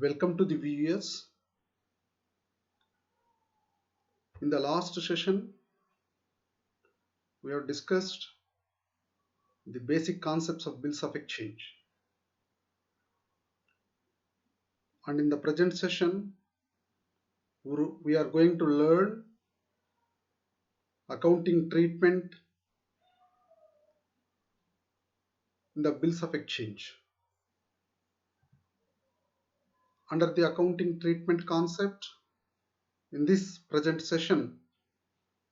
Welcome to the viewers. In the last session, we have discussed the basic concepts of bills of exchange. And in the present session, we are going to learn accounting treatment in the bills of exchange. Under the accounting treatment concept, in this present session,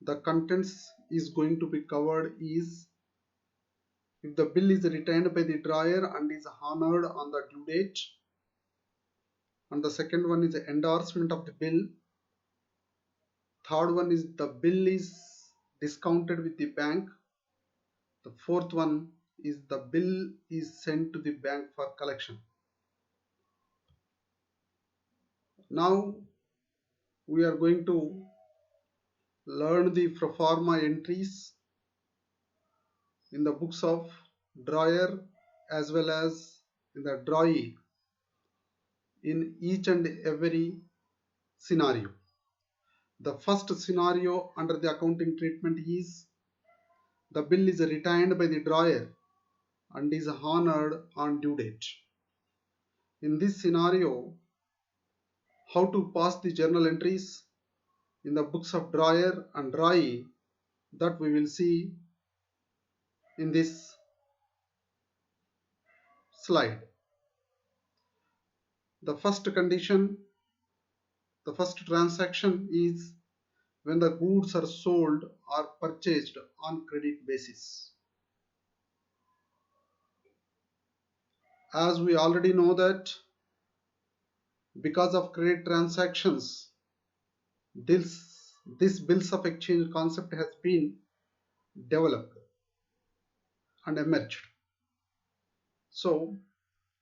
the contents is going to be covered is if the bill is retained by the drawer and is honored on the due date, and the second one is the endorsement of the bill. Third one is the bill is discounted with the bank. The fourth one is the bill is sent to the bank for collection. Now we are going to learn the pro forma entries in the books of drawer as well as in the drawee in each and every scenario. The first scenario under the accounting treatment is the bill is retained by the drawer and is honored on due date. In this scenario, how to pass the journal entries in the books of drawer and drawee, that we will see in this slide. The first condition, the first transaction is when the goods are sold or purchased on credit basis. As we already know that because of credit transactions, this bills of exchange concept has been developed and emerged. So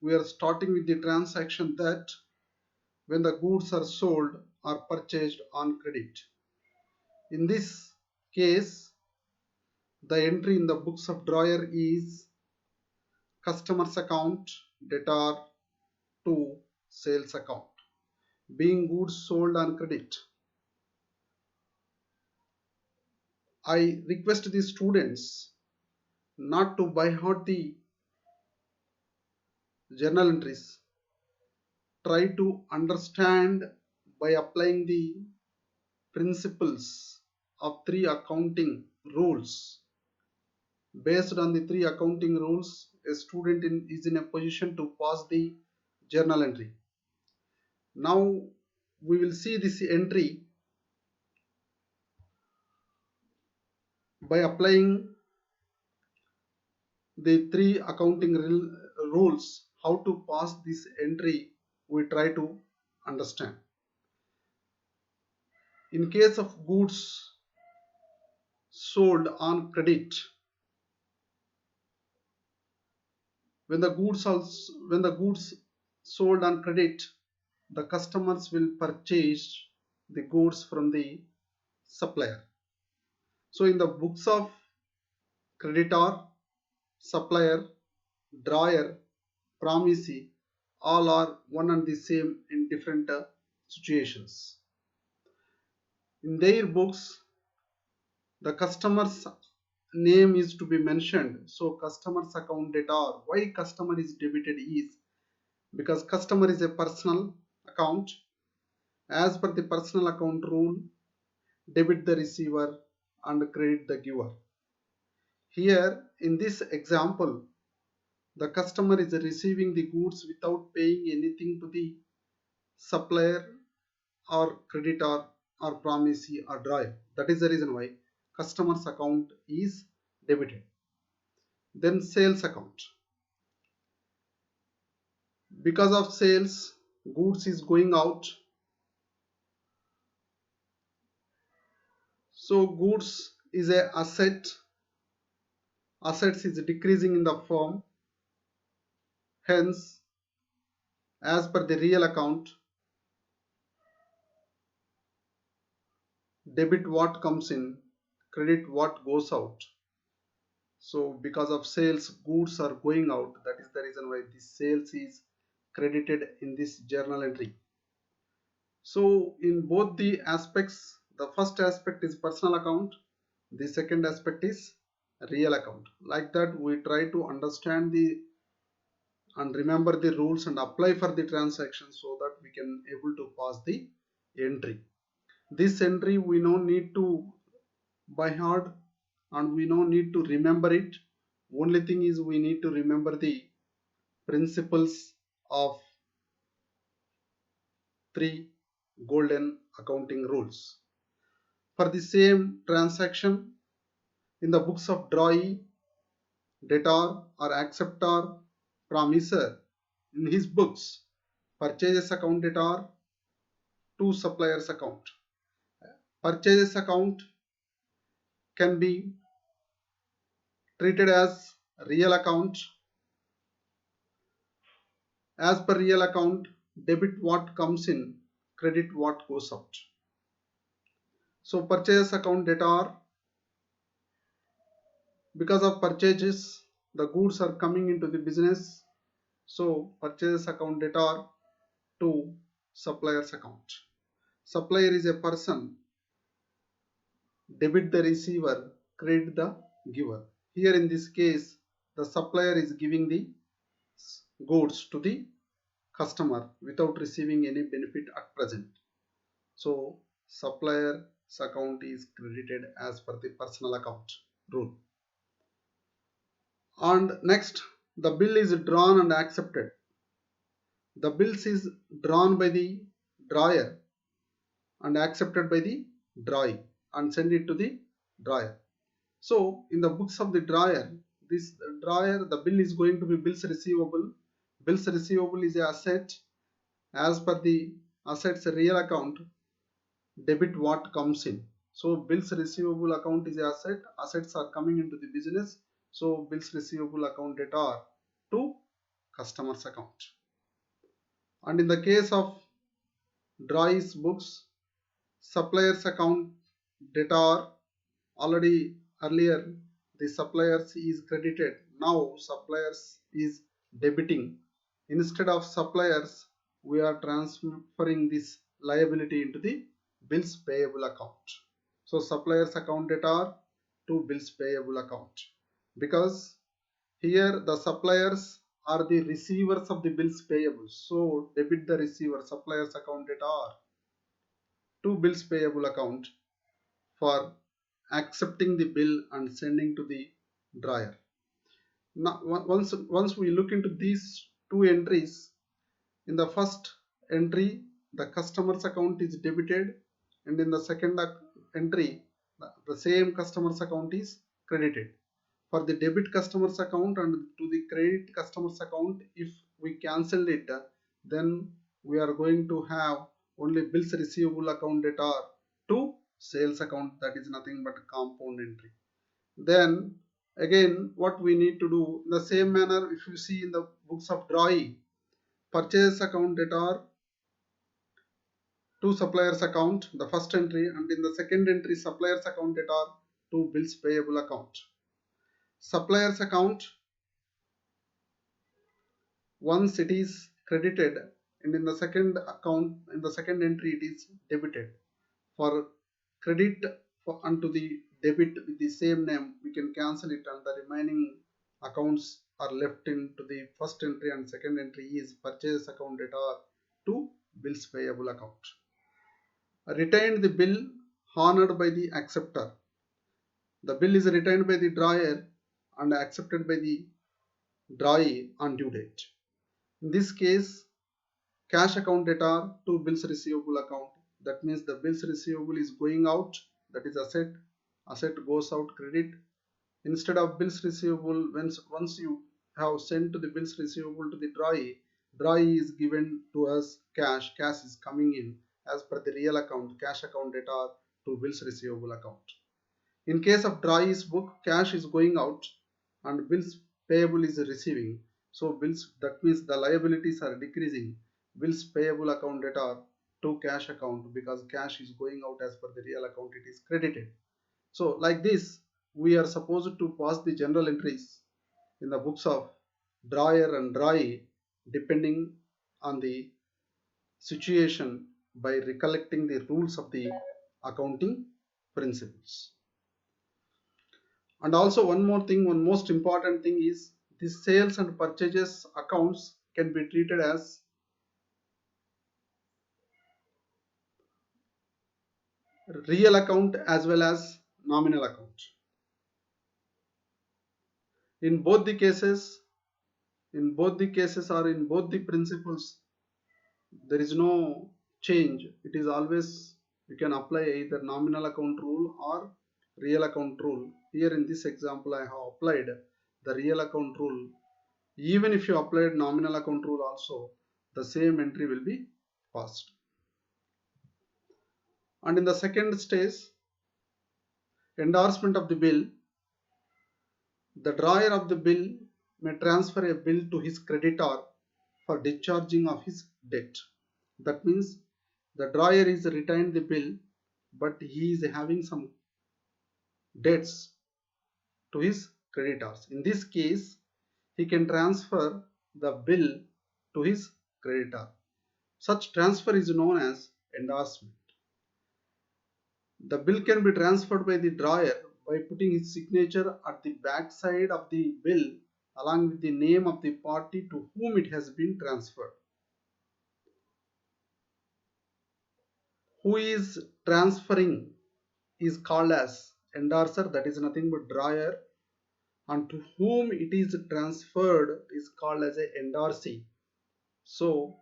we are starting with the transaction that when the goods are sold or purchased on credit. In this case, the entry in the books of drawer is customer's account debtor to sales account, being goods sold on credit. I request the students not to by heart the journal entries. Try to understand by applying the principles of three accounting rules. Based on the three accounting rules, a student is in a position to pass the journal entry. Now we will see this entry by applying the three accounting rules. How to pass this entry, we try to understand. In case of goods sold on credit, when the goods sold on credit, the customers will purchase the goods from the supplier. So in the books of creditor, supplier, drawer, promisee, all are one and the same in different situations. In their books, the customer's name is to be mentioned. So customer's account debtor. Why customer is debited is because customer is a personal account. As per the personal account rule, debit the receiver and credit the giver. Here in this example, the customer is receiving the goods without paying anything to the supplier or creditor or promisee or drawer. That is the reason why customer's account is debited. Then sales account. Because of sales, goods is going out. So goods is a asset. Assets is decreasing in the firm. Hence, as per the real account, debit what comes in, credit what goes out. So because of sales, goods are going out. That is the reason why the sales is credited in this journal entry. So in both the aspects, the first aspect is personal account, the second aspect is real account. Like that, we try to understand the and remember the rules and apply for the transaction so that we can able to pass the entry. This entry we no need to by heart and we no need to remember it. Only thing is we need to remember the principles of three golden accounting rules. For the same transaction, in the books of drawee, debtor or acceptor, promisor, in his books, purchases account debtor to suppliers account. Purchases account can be treated as real account. As per real account, debit what comes in, credit what goes out. So purchase account debtor, because of purchases, the goods are coming into the business. So purchase account debtor to supplier's account. Supplier is a person, debit the receiver, credit the giver. Here in this case, the supplier is giving the goods to the customer without receiving any benefit at present. So supplier's account is credited as per the personal account rule. And next, the bill is drawn and accepted. The bills is drawn by the drawer and accepted by the drawee and send it to the drawer. So in the books of the drawer, this drawer, the bill is going to be bills receivable. Bills receivable is a asset. As per the assets real account, debit what comes in. So bills receivable account is a asset. Assets are coming into the business. So bills receivable account debtor to customer's account. And in the case of drawee's books, supplier's account debtor, already earlier the suppliers is credited, now suppliers is debiting. Instead of suppliers, we are transferring this liability into the bills payable account. So suppliers account debtor to bills payable account, because here the suppliers are the receivers of the bills payable. So debit the receiver, suppliers account debtor to bills payable account for accepting the bill and sending to the drawer. Now once we look into these two entries, in the first entry the customer's account is debited, and in the second entry the same customer's account is credited. For the debit customer's account and to the credit customer's account, if we cancel it, then we are going to have only bills receivable account debtor to sales account, that is nothing but compound entry. Then again what we need to do in the same manner, if you see in the books of drawee, purchase account debtor to suppliers account, the first entry, and in the second entry suppliers account debtor to bills payable account. Suppliers account, once it is credited, and in the second account, in the second entry it is debited. For credit for unto the debit with the same name, we can cancel it and the remaining accounts are left into the first entry, and second entry is purchase account debtor to bills payable account. Retained the bill honored by the acceptor. The bill is retained by the drawer and accepted by the drawee on due date. In this case, cash account debtor to bills receivable account. That means the bills receivable is going out, that is asset. Asset goes out, credit. Instead of bills receivable, once you have sent to the bills receivable to the drawee is given to us cash. Cash is coming in as per the real account, cash account debtor to bills receivable account. In case of drawee's book, cash is going out and bills payable is receiving. So bills, that means the liabilities are decreasing. Bills payable account debtor to cash account, because cash is going out as per the real account, it is credited. So like this, we are supposed to pass the general entries in the books of drawer and drawee depending on the situation by recollecting the rules of the accounting principles. And also one more thing, one most important thing is the sales and purchases accounts can be treated as real account as well as nominal account. In both the cases, or in both the principles, there is no change. It is always, you can apply either nominal account rule or real account rule. Here in this example I have applied the real account rule. Even if you applied nominal account rule also, the same entry will be passed. And in the second stage, endorsement of the bill, the drawer of the bill may transfer a bill to his creditor for discharging of his debt. That means the drawer is retained the bill, but he is having some debts to his creditors. In this case, he can transfer the bill to his creditor. Such transfer is known as endorsement. The bill can be transferred by the drawer by putting his signature at the back side of the bill along with the name of the party to whom it has been transferred. Who is transferring is called as endorser, that is nothing but drawer, and to whom it is transferred is called as a endorsee. So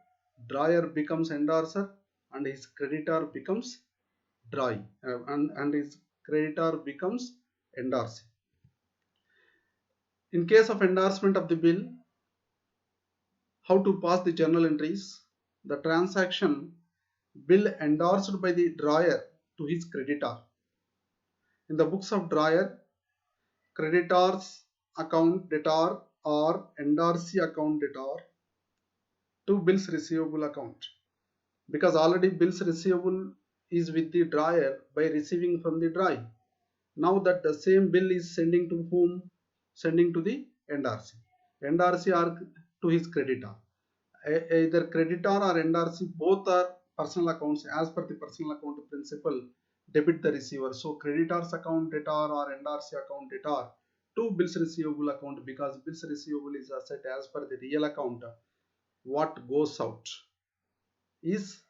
drawer becomes endorser and his creditor becomes and his creditor becomes endorsee. In case of endorsement of the bill, how to pass the journal entries? The transaction bill endorsed by the drawer to his creditor. In the books of drawer, creditors account debtor or endorsee account debtor to bills receivable account, because already bills receivable is with the drawer by receiving from the drawer. Now that the same bill is sending to whom? Sending to the endorsee. Endorsee or to his creditor. Either creditor or endorsee, both are personal accounts. As per the personal account principle, debit the receiver. So creditor's account debtor or endorsee account debtor to bills receivable account, because bills receivable is asset as per the real account. What goes out is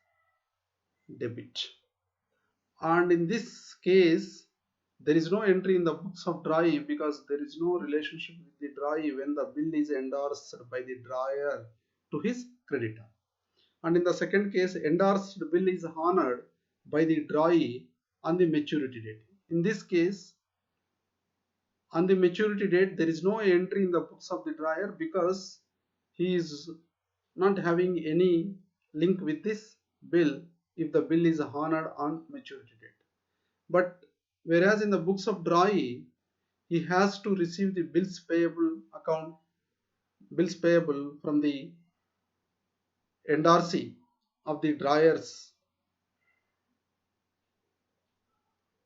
debit. And in this case, there is no entry in the books of drawer because there is no relationship with the drawer when the bill is endorsed by the drawer to his creditor. And in the second case, endorsed bill is honored by the drawer on the maturity date. In this case, on the maturity date, there is no entry in the books of the drawer because he is not having any link with this bill if the bill is honored on maturity date. But whereas in the books of drawer, he has to receive the bills payable from the endorsee of the drawers,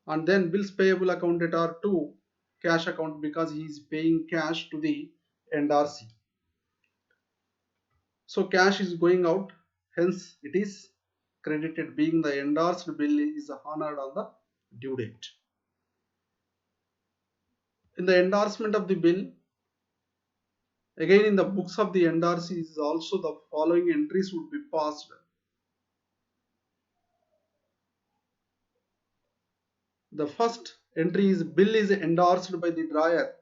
and then bills payable account debtor to cash account because he is paying cash to the endorsee. So cash is going out, hence it is credited, being the endorsed bill is honored on the due date. In the endorsement of the bill, again in the books of the endorsee is also the following entries would be passed. The first entry is bill is endorsed by the drawer.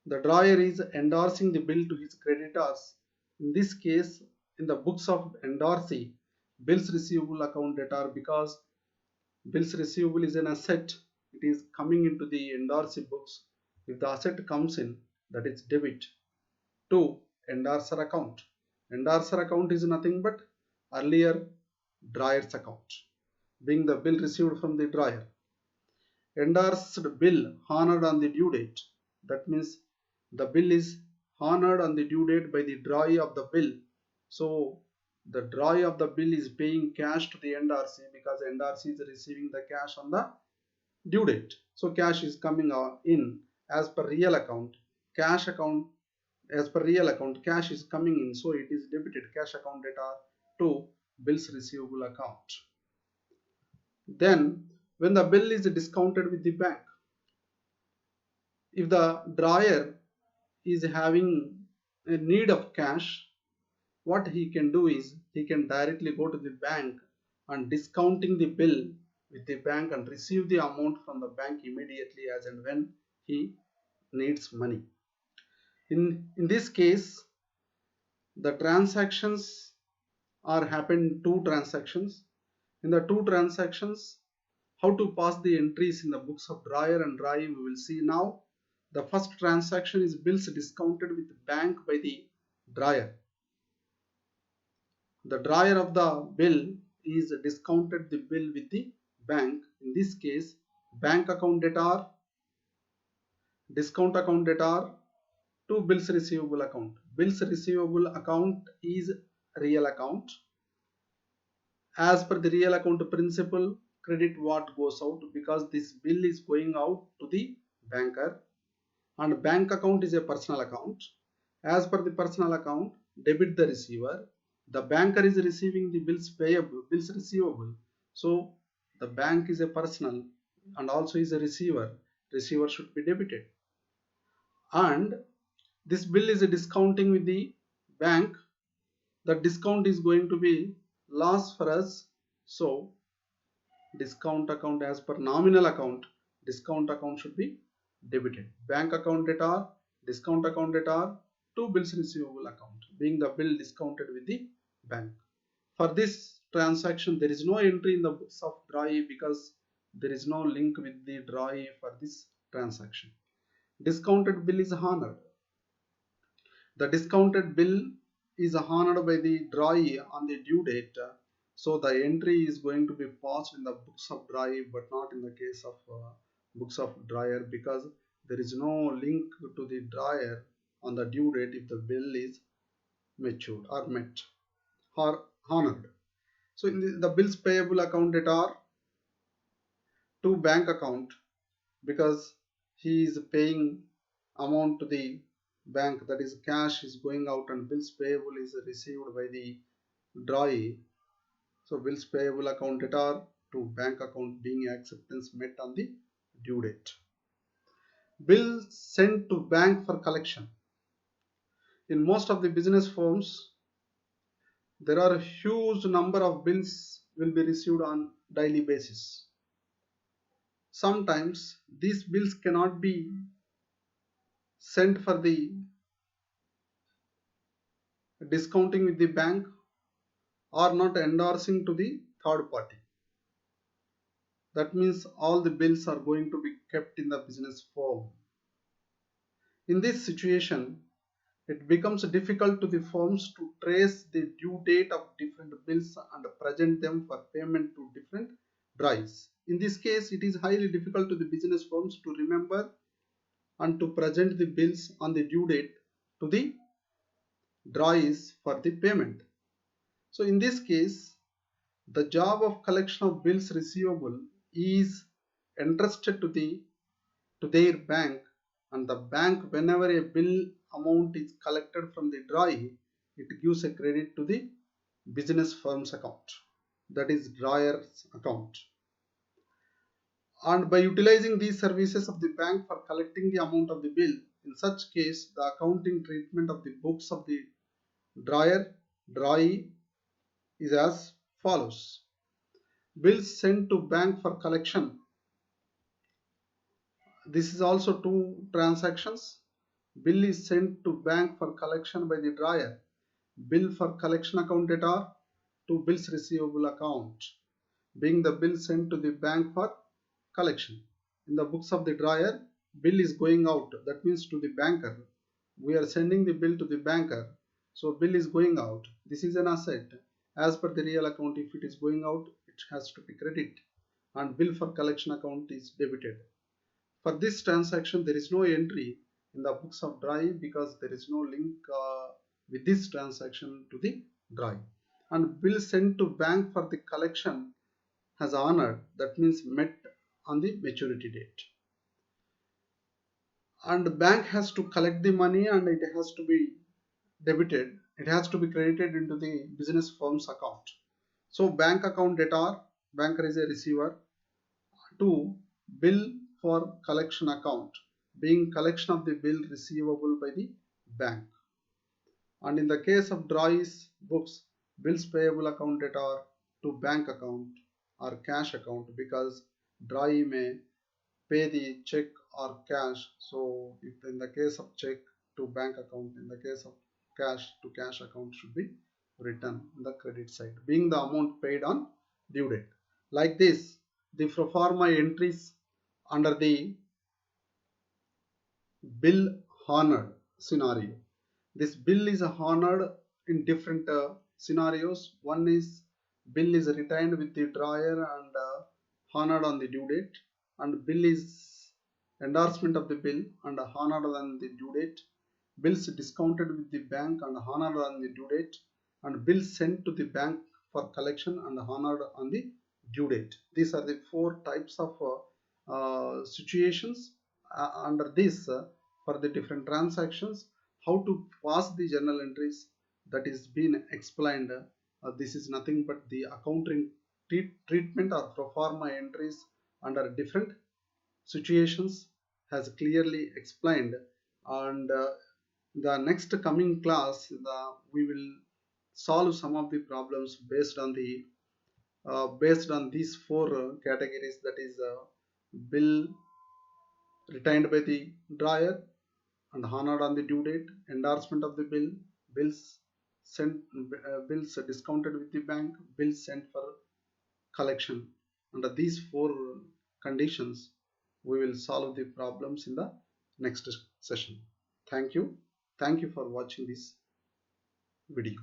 The drawer is endorsing the bill to his creditors. In this case, in the books of endorsee, bills receivable account debtor, because bills receivable is an asset, it is coming into the endorsee books. If the asset comes in, that is debit to endorser account. Endorser account is nothing but earlier drawer's account, being the bill received from the drawer. Endorsed bill honored on the due date. That means the bill is honored on the due date by the drawer of the bill. So the drawer of the bill is paying cash to the endorsee because endorsee is receiving the cash on the due date. So cash is coming in as per real account. Cash account as per real account, cash is coming in, so it is debited cash account data to bills receivable account. Then when the bill is discounted with the bank, if the drawer is having a need of cash, what he can do is he can directly go to the bank and discounting the bill with the bank and receive the amount from the bank immediately as and when he needs money. In this case, the transactions are happen two transactions. In the two transactions, how to pass the entries in the books of drawer and drawee we will see now. The first transaction is bills discounted with bank by the drawer. The drawer of the bill is discounted the bill with the bank. In this case, bank account debtor, discount account debtor to bills receivable account. Bills receivable account is real account. As per the real account principle, credit what goes out because this bill is going out to the banker, and bank account is a personal account. As per the personal account, debit the receiver. The banker is receiving the bills payable, bills receivable. So the bank is a personal and also is a receiver. Receiver should be debited. And this bill is a discounting with the bank. The discount is going to be loss for us. So discount account as per nominal account, discount account should be debited. Bank account debtor, discount account debtor to bills receivable account, being the bill discounted with the bank. For this transaction, there is no entry in the books of drawee because there is no link with the drawee for this transaction. Discounted bill is honored. The discounted bill is honored by the drawee on the due date. So the entry is going to be passed in the books of drawee, but not in the case of books of drawer because there is no link to the drawer on the due date if the bill is matured or met or honored. So in the bills payable account debtor to bank account because he is paying amount to the bank, that is cash is going out and bills payable is received by the drawee. So bills payable account debtor to bank account being acceptance met on the due date. Bill sent to bank for collection. In most of the business firms, there are a huge number of bills will be received on daily basis. Sometimes these bills cannot be sent for the discounting with the bank or not endorsing to the third party. That means all the bills are going to be kept in the business firm. In this situation, it becomes difficult to the firms to trace the due date of different bills and present them for payment to different drives. In this case, it is highly difficult to the business firms to remember and to present the bills on the due date to the drives for the payment. So in this case, the job of collection of bills receivable is entrusted to their bank, and the bank, whenever a bill amount is collected from the drawee, it gives a credit to the business firm's account, that is drawer's account. And by utilizing these services of the bank for collecting the amount of the bill, in such case the accounting treatment of the books of the drawee is as follows. Bills sent to bank for collection. This is also two transactions. Bill is sent to bank for collection by the drawer. Bill for collection account debtor to bills receivable account, being the bill sent to the bank for collection. In the books of the drawer, bill is going out, that means to the banker. We are sending the bill to the banker, so bill is going out. This is an asset. As per the real account, if it is going out, it has to be credit, and bill for collection account is debited. For this transaction, there is no entry in the books of drawee because there is no link with this transaction to the drawee. And bill sent to bank for the collection has honored, that means met on the maturity date. and the bank has to collect the money and it has to be debited, it has to be credited into the business firm's account. So bank account debtor, banker is a receiver. Two, bill for collection account, being collection of the bill receivable by the bank. And in the case of drawees books, bills payable account debtor to bank account or cash account, because drawee may pay the check or cash. So if in the case of check to bank account, in the case of cash to cash account should be written in the credit side, being the amount paid on due date. Like this, the pro forma entries under the bill honored scenario. This bill is honored in different scenarios. One is bill is retained with the drawer and honored on the due date, and bill is endorsement of the bill and honored on the due date. Bills discounted with the bank and honored on the due date, and bills sent to the bank for collection and honored on the due date. These are the four types of situations under this for the different transactions. How to pass the journal entries, that is been explained. This is nothing but the accounting treatment or pro forma entries under different situations has clearly explained. And the next coming class, we will solve some of the problems based on these four categories, that is bill retained by the drawer and honored on the due date, endorsement of the bill, bills sent, bills discounted with the bank, bills sent for collection. Under these four conditions, we will solve the problems in the next session. Thank you. Thank you for watching this video.